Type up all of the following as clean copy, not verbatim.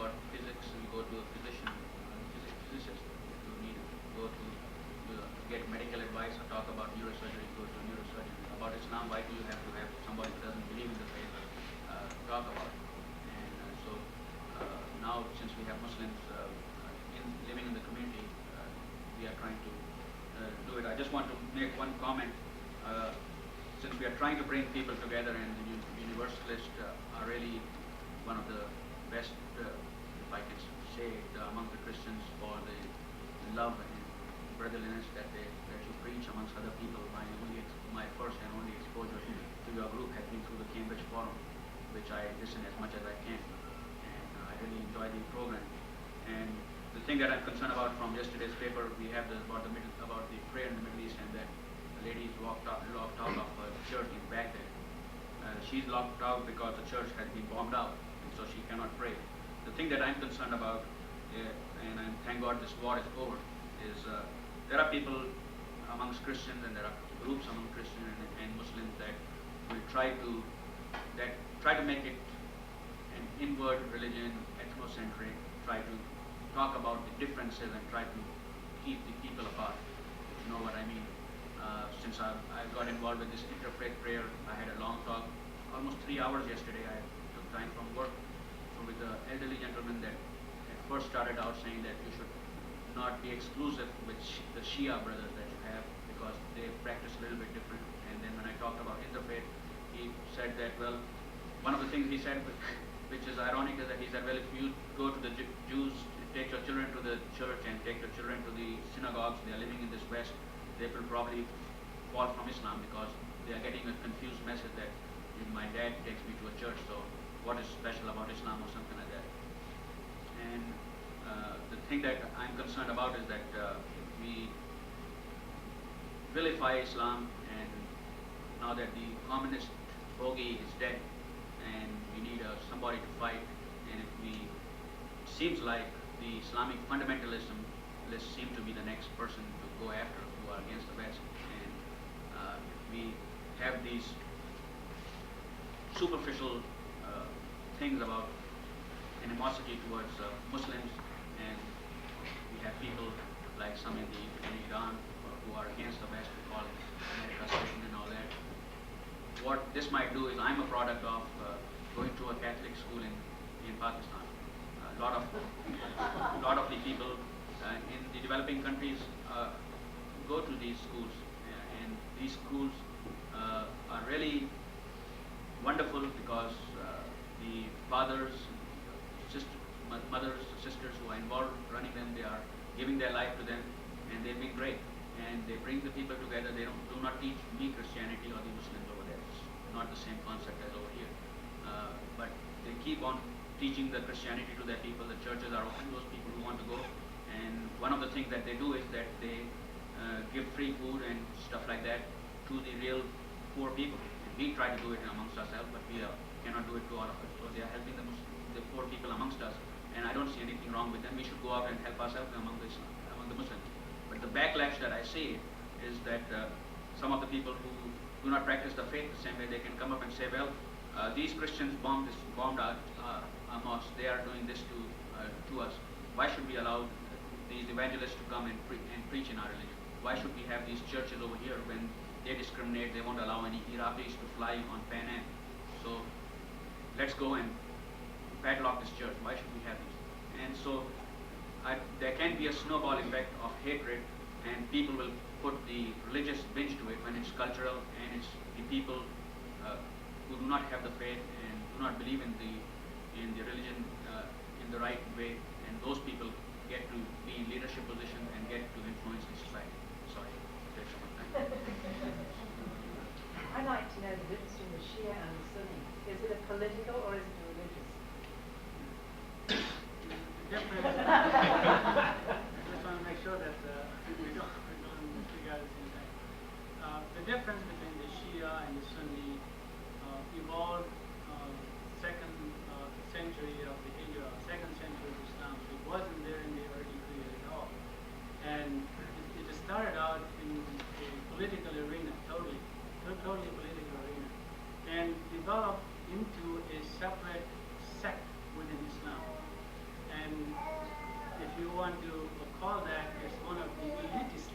about physics, you go to a physicist. If you need to go to get medical advice or talk about neurosurgery, go to a neurosurgeon. About Islam, why do you have to have somebody who doesn't believe in the faith talk about it? And now, since we have Muslims living in the community, we are trying to do it. I just want to make one comment. Since we are trying to bring people together, and the Universalists are really one of the best, if I can say it, among the Christians for the love and brotherliness that you preach amongst other people. My first and only exposure to your group has been through the Cambridge Forum, which I listen as much as I can, and I really enjoy the program. And the thing that I'm concerned about from yesterday's paper, we have about the prayer in the Middle East, and that the lady is locked out of a church in Baghdad. She's locked out because the church has been bombed out, and so she cannot pray. The thing that I'm concerned about, and thank God this war is over, is there are people amongst Christians, and there are groups among Christians and Muslims that will try to make it an inward religion, ethnocentric, try to talk about the differences and try to keep the people apart, if you know what I mean. Since I got involved with this interfaith prayer, I had a long talk, almost 3 hours yesterday. I took time from work with the elderly gentleman that at first started out saying that you should not be exclusive with the Shia brothers that you have, because they practice a little bit different. And then when I talked about interfaith, he said that, well, one of the things he said, which is ironic, is that he said, well, if you go to the Jews, take your children to the church and take your children to the synagogues, they are living in this West, they will probably fall from Islam because they are getting a confused message that my dad takes me to a church, so what is special about Islam or something like that. And the thing that I'm concerned about is that we vilify Islam, and now that the communist bogey is dead, and we need somebody to fight, and it seems like the Islamic fundamentalism seem to be the next person to go after, who are against the West. And we have these superficial things about animosity towards Muslims, and we have people like some in Iran who are against the West, who call it America Satan and all that. What this might do is, I'm a product of going to a Catholic school in Pakistan. A lot of the people in the developing countries go to these schools, and these schools are really wonderful because the fathers, mothers, sisters who are involved running them, they are giving their life to them, and they've been great. And they bring the people together. They do not teach me Christianity or the Muslims over there. It's not the same concept as over here. But they keep on teaching the Christianity to their people. The churches are open to those people who want to go. And one of the things that they do is that they give free food and stuff like that to the real poor people. And we try to do it amongst ourselves, but we cannot do it to all of us. So they are helping the poor people amongst us. And I don't see anything wrong with them. We should go out and help ourselves among the Muslims. But the backlash that I see is that some of the people who do not practice the faith the same way, they can come up and say, well, these Christians bombed our mosque. They are doing this to us. Why should we allow these evangelists to come and preach in our religion? Why should we have these churches over here when they discriminate? They won't allow any Iraqis to fly on Pan Am. So let's go and padlock this church. Why should we have these? And so there can be a snowball effect of hatred, and people will put the religious binge to it when it's cultural, and it's the people who do not have the faith and do not believe in the religion in the right way, and those people get to be in leadership positions and get to influence the society. Sorry, take so much time. I'd like to know the difference between the Shia and the Sunni. Is it a political or is it a religious? Difference. I just want to make sure that we don't figure out the same thing. The difference between the Shia and the Sunni evolved second century of the Hijra, second century of Islam. So it wasn't there in the early period at all. And it started out in a political arena, totally political arena, and developed into a separate sect within Islam. and if you want to call that, it's one of the elitist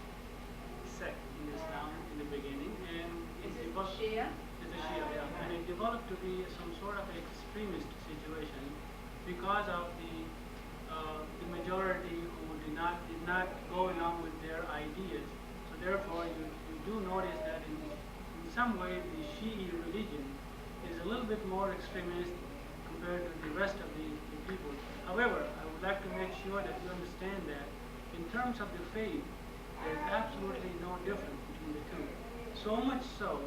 sect in Islam in the beginning, and Is it developed. Shia? It's a Shia, yeah, and it developed to be some sort of extremist situation because of the majority who did not go along with their ideas. So therefore, you do notice that in some way the Shi'i religion is a little bit more extremist compared to the rest of the people. However, I would like to make sure that you understand that in terms of the faith, there is absolutely no difference between the two. So much so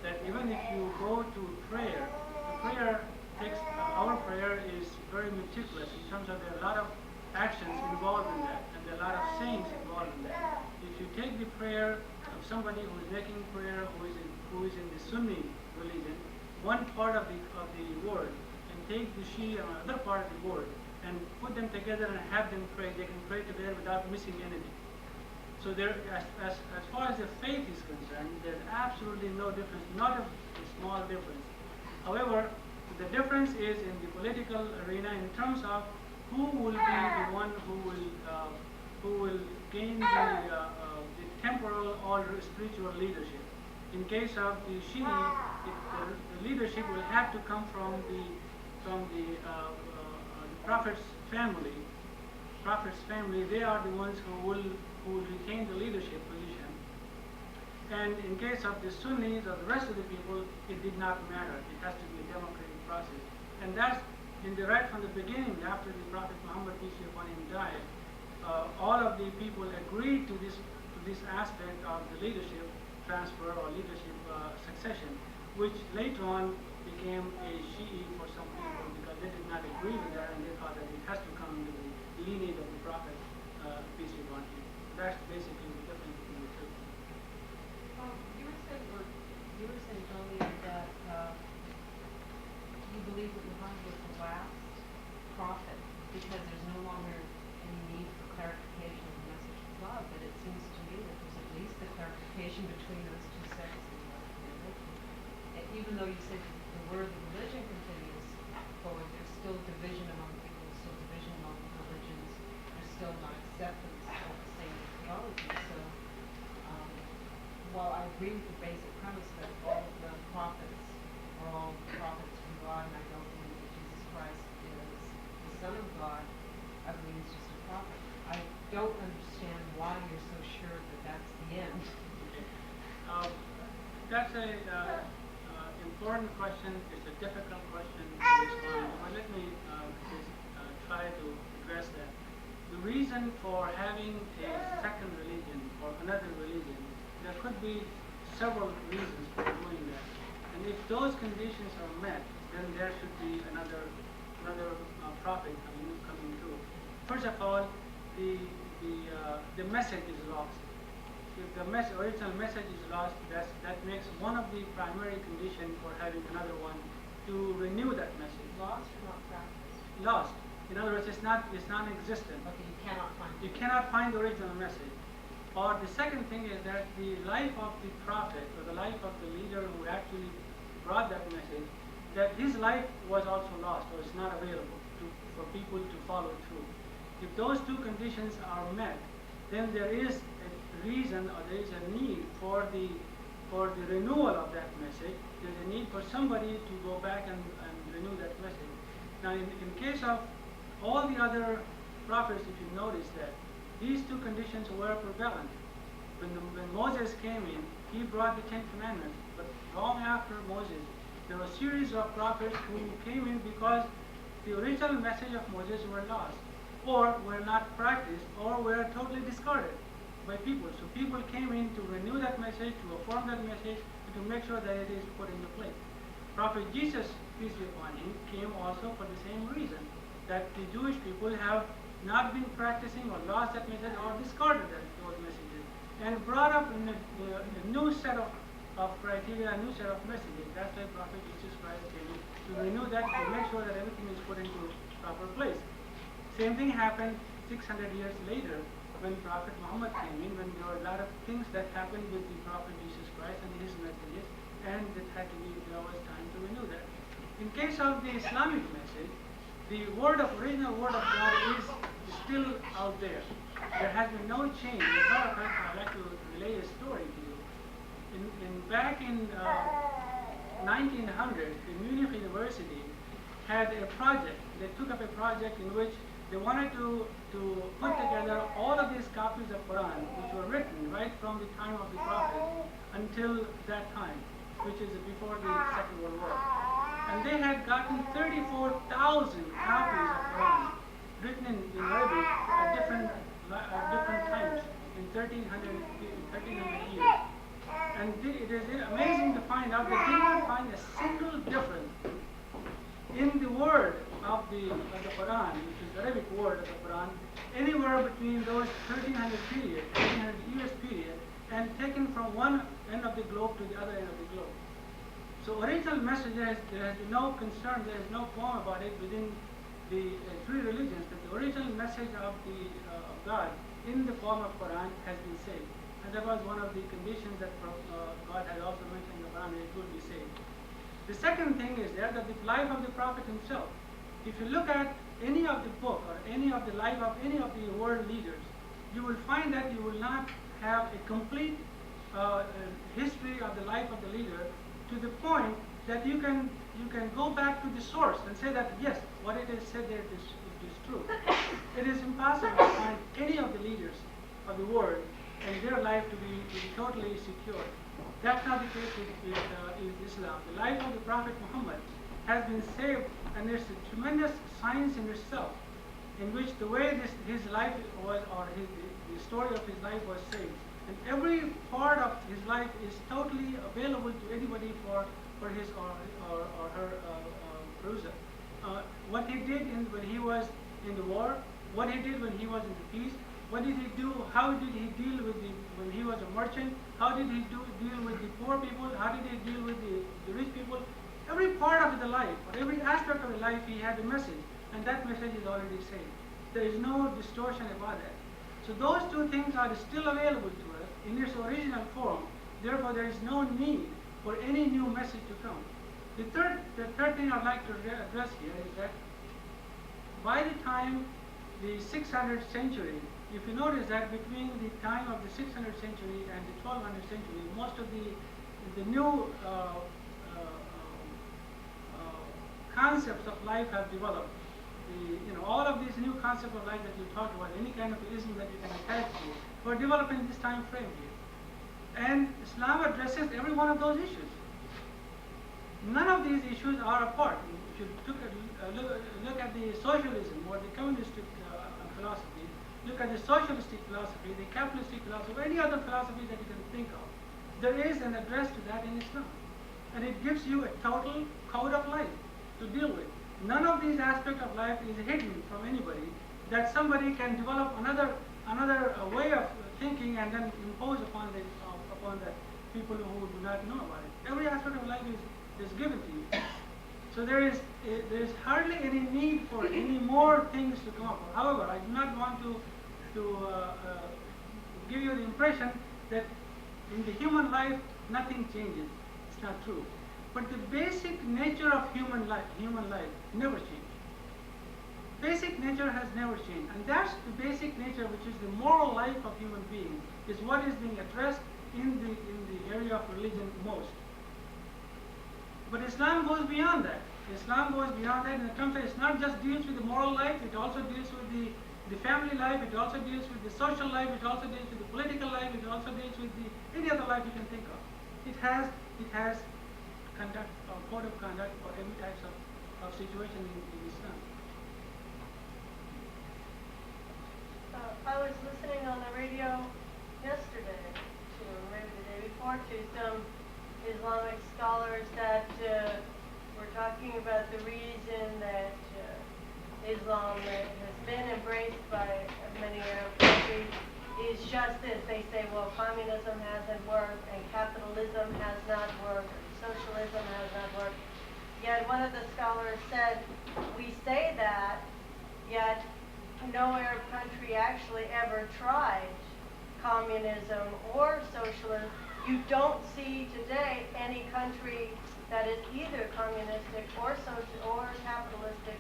that even if you go to prayer, the prayer takes, our prayer is very meticulous in terms of there are a lot of actions involved in that, and there are a lot of sayings involved in that. If you take the prayer of somebody who is making prayer who is in the Sunni religion, one part of the word, and take the Shia or another part of the word, and put them together and have them pray, they can pray together without missing anything. So there, as far as the faith is concerned, there's absolutely no difference, not a small difference. However, the difference is in the political arena in terms of who will be the one who will gain the temporal or spiritual leadership. In case of the Shia, the leadership will have to come from the Prophet's family. Prophet's family, they are the ones who will retain the leadership position. And in case of the Sunnis or the rest of the people, it did not matter. It has to be a democratic process. And that's right from the beginning, after the Prophet Muhammad, peace be upon him, died, all of the people agreed to this aspect of the leadership transfer or leadership succession, which later on became a Shi'i for some people because they did not agree with that and they thought that it has to come into the lineage of the Prophet, peace be upon him. That's basically the difference between the two. You were saying earlier that you believe that Muhammad was the last prophet because there's no longer any need for clarification of the message of love, but it seems to me that there's at least the clarification between those two sects in the religion. And even though you said the word of religion continues forward, there's still division among people, there's still division among religions, there's still not acceptance of the same theology. So while I agree with the basic premise that all of the prophets are all prophets from God, and I don't believe that Jesus Christ is the Son of God, I believe he's just a prophet. I don't understand why you're so sure that that's the end. That's a important question. It's a difficult question to respond. But let me just try to address that. The reason for having a second religion or another religion, there could be several reasons for doing that. And if those conditions are met, then there should be another prophet coming through. First of all, the message is lost. If the original message is lost, that makes one of the primary conditions for having another one to renew that message. Lost or not practiced? Lost. In other words, it's non-existent. Okay, you cannot find it. You cannot find the original message. Or the second thing is that the life of the prophet or the life of the leader who actually brought that message, that his life was also lost or is not available for people to follow through. If those two conditions are met, then there is a reason or there is a need for the renewal of that message. There's a need for somebody to go back and renew that message. Now in case of all the other prophets, if you notice that, these two conditions were prevalent. When Moses came in, he brought the Ten Commandments. But long after Moses, there were a series of prophets who came in because the original message of Moses were lost, or were not practiced, or were totally discarded by people. So people came in to renew that message, to affirm that message, and to make sure that it is put into place. Prophet Jesus, peace be upon him, came also for the same reason, that the Jewish people have not been practicing or lost that message or discarded those messages and brought up in a new set of criteria, a new set of messages. That's why Prophet Jesus Christ came in to renew that, to make sure that everything is put into proper place. Same thing happened 600 years later when Prophet Muhammad came in, when there were a lot of things that happened with the Prophet Jesus Christ and his messages, and there was time to renew that. In case of the Islamic message, the original word of God is still out there. There has been no change. As a matter of fact, I'd like to relay a story to you. Back in 1900, the Munich University had a project. They took up a project in which they wanted to put together all of these copies of Quran, which were written right from the time of the Prophet until that time, which is before the Second World War. And they had gotten 34,000 copies of Quran written in Arabic at different times in 1300 years. And it is amazing to find out they did not find a single difference in the word of the Quran, which is the Arabic word of the Quran, anywhere between those 1300 years period, and taken from one end of the globe to the other end of the globe. So original message, there has been no concern, there is no qualm about it within the three religions, that the original message of God in the form of Quran has been saved. And that was one of the conditions that God had also mentioned in the Quran, that it would be saved. The second thing is that the life of the Prophet himself. If you look at any of the book or any of the life of any of the world leaders, you will find that you will not have a complete history of the life of the leader to the point that you can go back to the source and say that yes, what it is said there is true. It is impossible to find any of the leaders of the world and their life to be totally secure. That's not the case with Islam. The life of the Prophet Muhammad has been saved, and there's a tremendous science in itself, in which the way his life was, or the story of his life was saved. And every part of his life is totally available to anybody for his or her perusal. What he did when he was in the war, what he did when he was in the peace, what did he do? How did he deal with when he was a merchant? How did he deal with the poor people? How did he deal with the rich people? Every part of the life, or every aspect of the life, he had a message, and that message is already saved. There is no distortion about that. So those two things are still available to us in its original form. Therefore, there is no need for any new message to come. The third thing I'd like to address here is that by the time the 600th century, if you notice that between the time of the 600th century and the 1200th century, most of the new concepts of life have developed. All of these new concepts of life that you talked about, any kind of ism that you can attach to, were developed in this time frame here. And Islam addresses every one of those issues. None of these issues are apart. If you look at the socialism or the communistic philosophy, look at the socialistic philosophy, the capitalistic philosophy, any other philosophy that you can think of, there is an address to that in Islam. And it gives you a total code of life to deal with. None of these aspects of life is hidden from anybody, that somebody can develop another way of thinking and then impose upon the people who do not know about it. Every aspect of life is given to you. So there is hardly any need for any more things to come up. However, I do not want to give you the impression that in the human life nothing changes. It's not true. But the basic nature of human life never changed. Basic nature has never changed, and that's the basic nature, which is the moral life of human beings, is what is being addressed in the area of religion most. But Islam goes beyond that. Islam goes beyond that in terms of, it's not just deals with the moral life, it also deals with the family life, it also deals with the social life, it also deals with the political life, it also deals with any other life you can think of. It has conduct or code of conduct for every type of situation in Islam. I was listening on the radio yesterday, maybe the day before, to some Islamic scholars that were talking about the reason that Islam has been embraced by many Arab countries is just this. They say, well, communism hasn't worked and capitalism has not worked, socialism has not worked. Yet one of the scholars said, we say that, yet no Arab country actually ever tried communism or socialism. You don't see today any country that is either communistic or social or capitalistic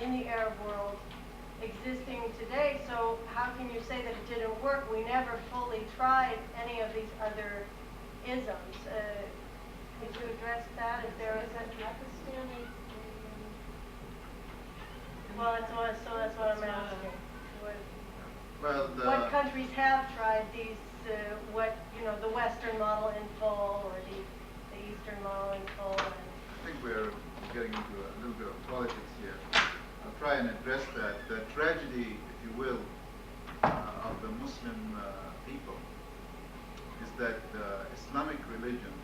in the Arab world existing today. So how can you say that it didn't work? We never fully tried any of these other isms. Could you address that? If there is a Pakistani, well, that's what I'm asking. Well, What countries have tried these? The Western model in full, or the Eastern model in full? I think we're getting into a little bit of politics here. I'll try and address that. The tragedy, if you will, of the Muslim people is that the Islamic religion,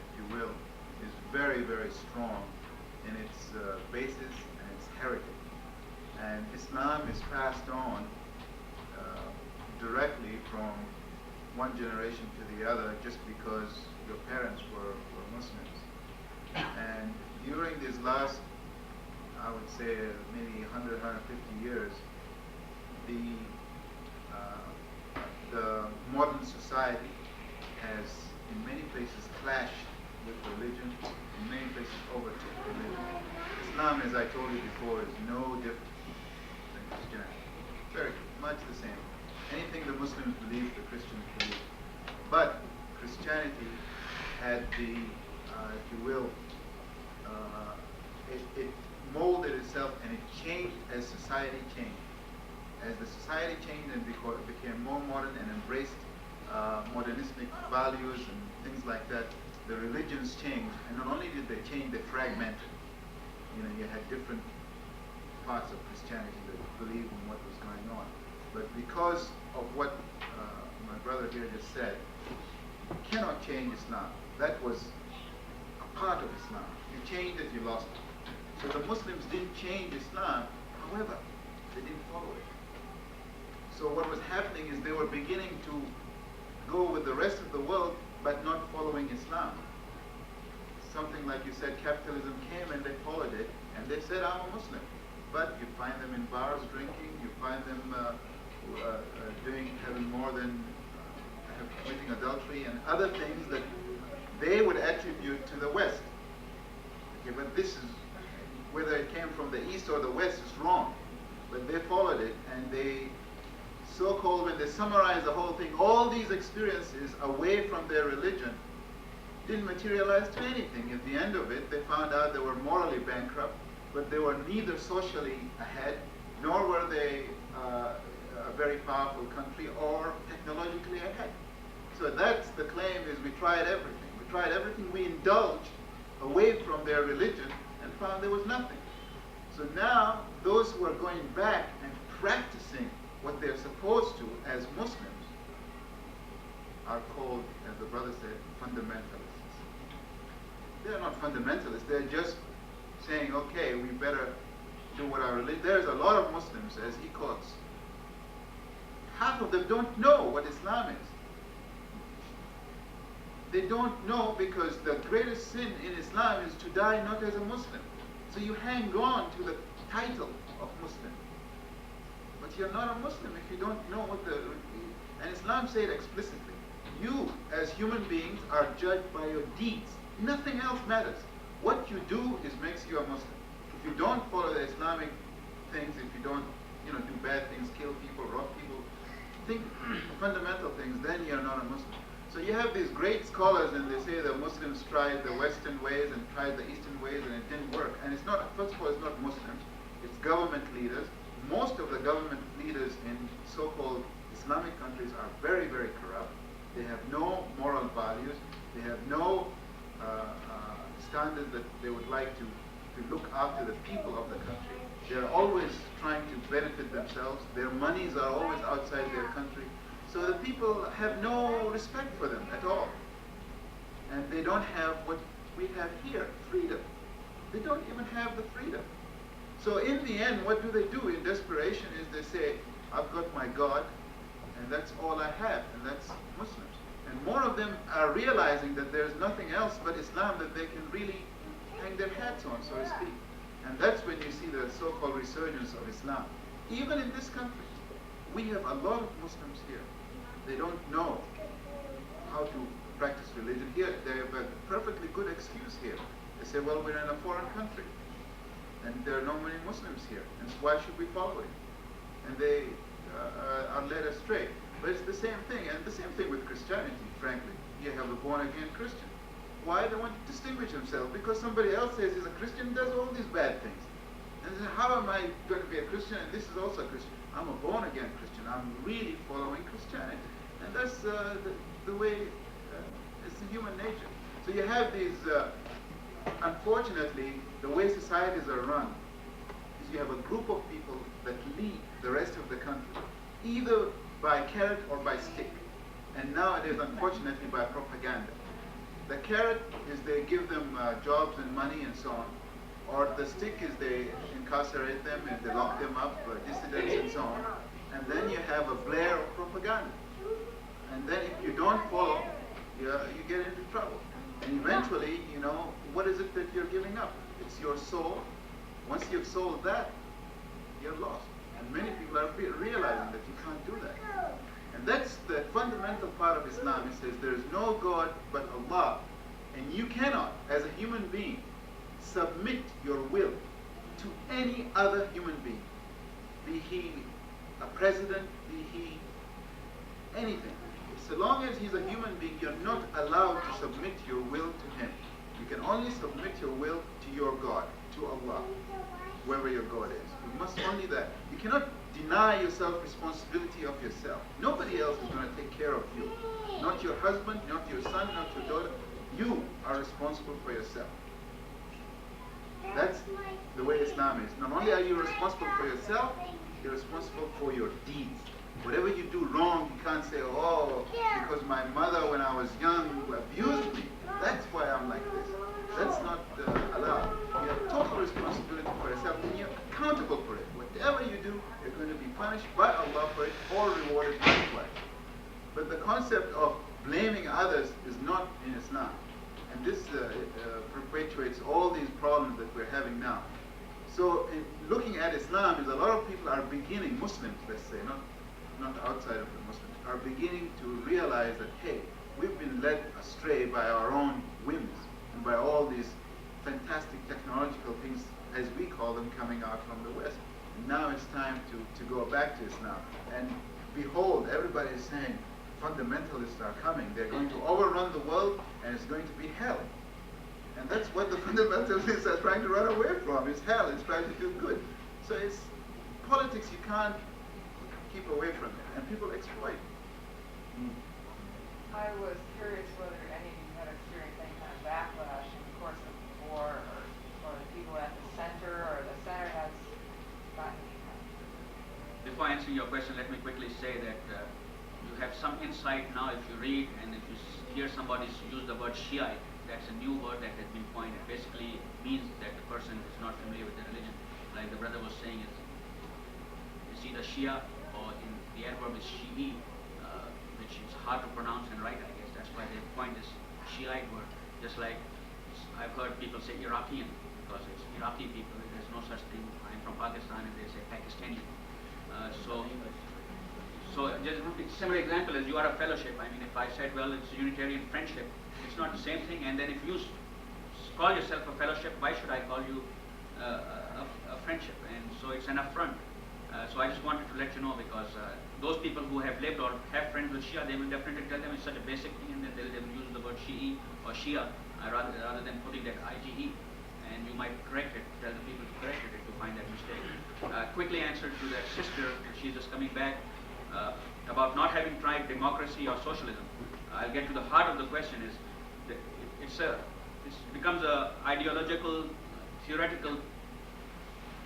if you will, is very, very strong in its basis and its heritage. And Islam is passed on directly from one generation to the other just because your parents were Muslims. And during these last, I would say, maybe 100, 150 years, the modern society has in many places clashed with religion, in many places overtook religion. Islam, as I told you before, is no different than Christianity. Very much the same. Anything the Muslims believe, the Christians believe. But Christianity had the, if you will, it molded itself and it changed as society changed. As the society changed and became more modern and embraced modernistic values and things like that, the religions changed. And not only did they change, they fragmented. You had different parts of Christianity that believed in what was going on. But because of what my brother here just said, you cannot change Islam. That was a part of Islam. You changed it, you lost it. So the Muslims didn't change Islam, however, they didn't follow it. So what was happening is they were beginning to go with the rest of the world, but not following Islam. Something like you said, capitalism came and they followed it, and they said, I'm a Muslim. But you find them in bars drinking, you find them having more than committing adultery and other things that they would attribute to the West. Okay, but this is, whether it came from the East or the West, is wrong. But they followed it, and they so-called, when they summarized the whole thing, all these experiences away from their religion didn't materialize to anything. At the end of it, they found out they were morally bankrupt, but they were neither socially ahead, nor were they a very powerful country or technologically ahead. So that's the claim, is we tried everything. We tried everything. We indulged away from their religion and found there was nothing. So now those who are going back and practicing what they're supposed to as Muslims are called, as the brother said, fundamentalists. They're not fundamentalists. They're just saying, okay, we better do what our religion. There's a lot of Muslims, as he quotes. Half of them don't know what Islam is. They don't know because the greatest sin in Islam is to die not as a Muslim. So you hang on to the title of Muslim. But you're not a Muslim if you don't know what the... And Islam said explicitly, you as human beings are judged by your deeds. Nothing else matters. What you do makes you a Muslim. If you don't follow the Islamic things, if you don't do bad things, kill people, rob people, think fundamental things, then you're not a Muslim. So you have these great scholars, and they say the Muslims tried the Western ways and tried the Eastern ways, and it didn't work. And it's not, first of all, it's not Muslims, it's government leaders. Most of the government leaders in so-called Islamic countries are very, very corrupt. They have no moral values. They have no standards that they would like to look after the people of the country. They're always trying to benefit themselves. Their monies are always outside their country. So the people have no respect for them at all. And they don't have what we have here, freedom. They don't even have the freedom. So in the end, what do they do in desperation is they say, I've got my God, and that's all I have, and that's Muslims. And more of them are realizing that there's nothing else but Islam that they can really hang their hats on, so to speak. And that's when you see the so-called resurgence of Islam. Even in this country, we have a lot of Muslims here. They don't know how to practice religion. Here, they have a perfectly good excuse here. They say, well, we're in a foreign country. and there are not many Muslims here, and so why should we follow him? And they are led astray. But it's the same thing, and the same thing with Christianity, frankly. You have a born-again Christian. Why? They want to distinguish himself, because somebody else says he's a Christian and does all these bad things. And then how am I going to be a Christian and this is also a Christian? I'm a born-again Christian. I'm really following Christianity. And that's the way, it's the human nature. So you have these, unfortunately, the way societies are run, is you have a group of people that lead the rest of the country, either by carrot or by stick. And nowadays, unfortunately, by propaganda. The carrot is they give them jobs and money and so on, or the stick is they incarcerate them and they lock them up, dissidents and so on. And then you have a blare of propaganda. And then if you don't follow, you get into trouble. And eventually, you know, what is it that you're giving up? It's your soul. Once you've sold that, you're lost. And many people are realizing that you can't do that. And that's the fundamental part of Islam. It says there is no God but Allah. And you cannot, as a human being, submit your will to any other human being. Be he a president, be he anything. So long as he's a human being, you're not allowed to submit your will to him. You can only submit your will to your God, to Allah, whoever your God is. You must only that. You cannot deny yourself responsibility of yourself. Nobody else is going to take care of you. Not your husband, not your son, not your daughter. You are responsible for yourself. That's the way Islam is. Not only are you responsible for yourself, you're responsible for your deeds. Whatever you do wrong, you can't say, oh, because my mother when I was young abused me. That's why I'm like this. That's not allowed. You have total responsibility for yourself and you're accountable for it. Whatever you do, you're going to be punished by Allah for it or rewarded likewise. But the concept of blaming others is not in Islam. And this perpetuates all these problems that we're having now. So in looking at Islam, is a lot of people are beginning, Muslims let's say, not outside of the Muslims, are beginning to realize that, hey, we've been led astray by our own whims and by all these fantastic technological things, as we call them, coming out from the West. And now it's time to go back to Islam. And behold, everybody is saying, fundamentalists are coming. They're going to overrun the world and it's going to be hell. And that's what the fundamentalists are trying to run away from. It's hell. It's trying to do good. So it's politics you can't keep away from it. And people exploit. I was curious whether any of you had experienced any kind of backlash in the course of the war, or the people at the center, or the center has gotten any kind of... Before answering your question, let me quickly say that you have some insight now if you read and if you hear somebody use the word Shiite. That's a new word that has been coined. It basically means that the person is not familiar with the religion. Like the brother was saying, it's either Shia or in the adverb is Shi'i, which is hard to pronounce and write, I guess. That's why they coined this Shiite word. Just like I've heard people say Iraqian, because it's Iraqi people. There's no such thing. I'm from Pakistan and they say Pakistani. So just a similar example is you are a fellowship. I mean, if I said, well, it's a Unitarian friendship, it's not the same thing. And then if you call yourself a fellowship, why should I call you a friendship? And so it's an affront. So I just wanted to let you know, because those people who have lived or have friends with Shia, they will definitely tell them it's such a basic thing, and that they will use the word Shi'i or Shia rather than putting that IGE. And you might correct it, tell the people to correct it if you find that mistake. Quickly answer to that sister, she's just coming back, about not having tried democracy or socialism. I'll get to the heart of the question. Is that it becomes a ideological, theoretical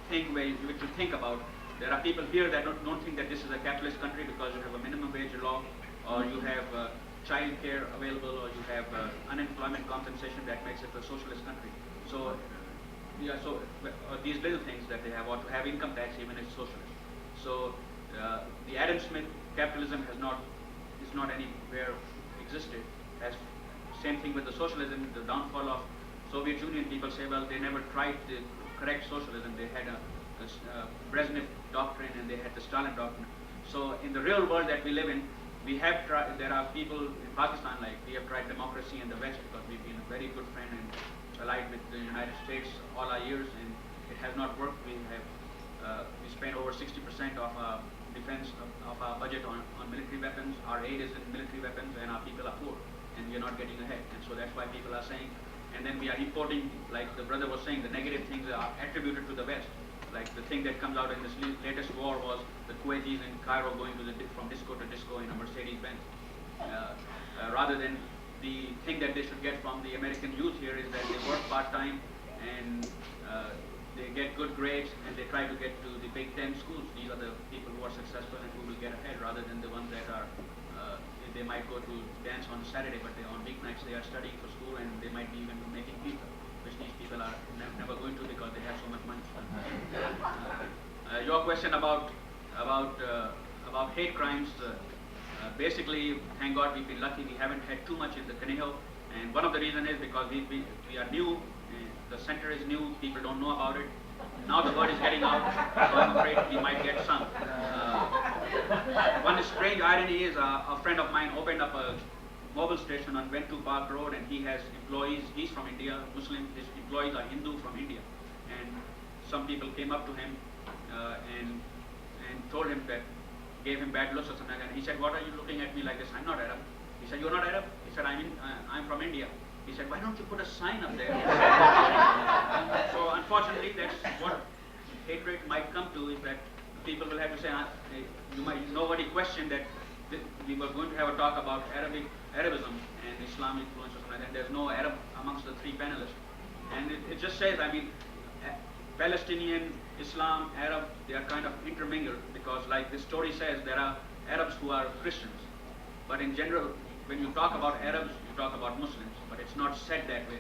thing which you think about. There are people here that don't think that this is a capitalist country because you have a minimum wage law, or you have child care available, or you have unemployment compensation that makes it a socialist country. So, yeah, so these little things that they have, or to have income tax even if socialist. So the Adam Smith capitalism is not anywhere existed. As same thing with the socialism, the downfall of Soviet Union. People say, well, they never tried the correct socialism. They had a Brezhnev doctrine and they had the Stalin doctrine. So in the real world that we live in, we have tried. There are people in Pakistan, like we have tried democracy in the West because we've been a very good friend and allied with the United States all our years, and it has not worked. We spend over 60% of our defense of our budget on military weapons. Our aid is in military weapons, and our people are poor, and we are not getting ahead. And so that's why people are saying, and then we are reporting, like the brother was saying, the negative things are attributed to the West. Like the thing that comes out in this latest war was the Kuwaitis in Cairo going to from disco to disco in a Mercedes-Benz. Rather than the thing that they should get from the American youth here is that they work part-time and they get good grades and they try to get to the Big Ten schools. These are the people who are successful and who will get ahead, rather than the ones that are, they might go to dance on Saturday, but on weeknights they are studying for school, and they might be even making pizza, which these people are never going to because they have so much money. Your question about hate crimes, basically, thank God we've been lucky. We haven't had too much in the Kaniho, and one of the reasons is because we are new. The center is new, people don't know about it. Now the word is getting out, so I'm afraid we might get some. One strange irony is a friend of mine opened up a mobile station on Ventu Park Road, and he has employees. He's from India, Muslim. His employees are Hindu from India. And some people came up to him and told him that, gave him bad looks or something, and he said, "What are you looking at me like this? I'm not Arab." He said, "You're not Arab?" He said, I'm from India." He said, "Why don't you put a sign up there?" So unfortunately, that's what hatred might come to, is that people will have to say, nobody questioned that we were going to have a talk about Arabism and Islamic influence or something like that. There's no Arab amongst the three panelists. And it just says, Palestinian, Islam, Arab, they are kind of intermingled, because like the story says, there are Arabs who are Christians. But in general, when you talk about Arabs, you talk about Muslims, but it's not said that way.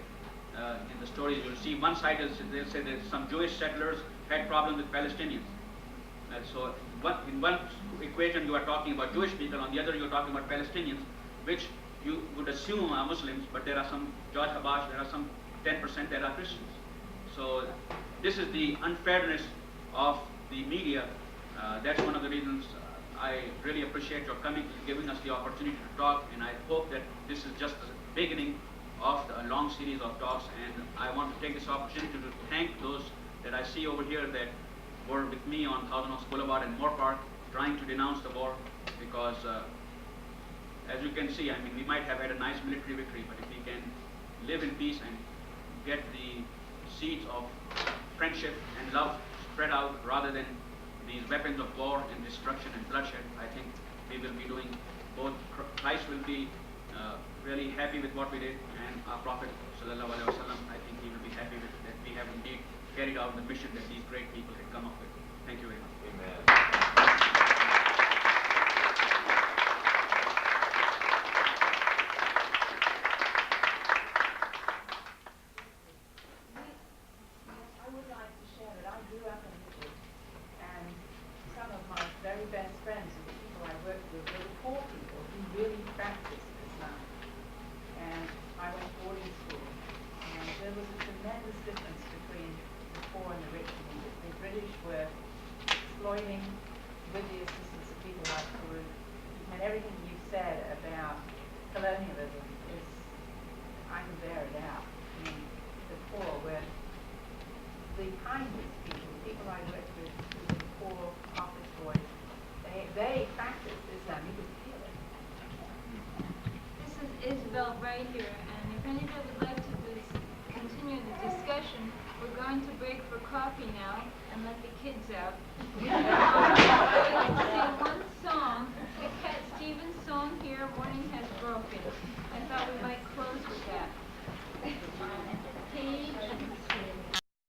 In the stories, you'll see one side they'll say that some Jewish settlers had problems with Palestinians. So in one equation you are talking about Jewish people, on the other you are talking about Palestinians, which you would assume are Muslims, but there are some, George Habash, there are some 10% that are Christians. So this is the unfairness of the media. That's one of the reasons I really appreciate your coming, giving us the opportunity to talk, and I hope that this is just the beginning of a long series of talks. And I want to take this opportunity to thank those that I see over here that were with me on Thousand Oaks Boulevard and Moore Park trying to denounce the war, because as you can see, we might have had a nice military victory, but if we can live in peace and get the seeds of friendship and love spread out rather than these weapons of war and destruction and bloodshed, I think we will be doing both. Christ will be really happy with what we did, and our Prophet sallallahu alaihi wasallam, I think he will be happy with that we have indeed carried out the mission that these great people had come up with. Thank you very much. Amen. I would like to share that I grew up in Egypt, and some of my very best friends and the people I worked with were the poor people who really practiced Islam. And I went to boarding school, and there was a tremendous difference between the poor and the rich in Egypt. The British were exploiting, with the assistance of people like Peru, and everything you said about colonialism is, I can bear it out. I mean, the poor were the kindest people, the people I worked with, the poor office boys, they practiced Islam. You could feel it. This is Isabel right here, and if anybody would like to continue the discussion, we're going to break for coffee now and let the kids out. We're going to sing one song, the Cat Stevens song here, Morning Has Broken. I thought we might close with that.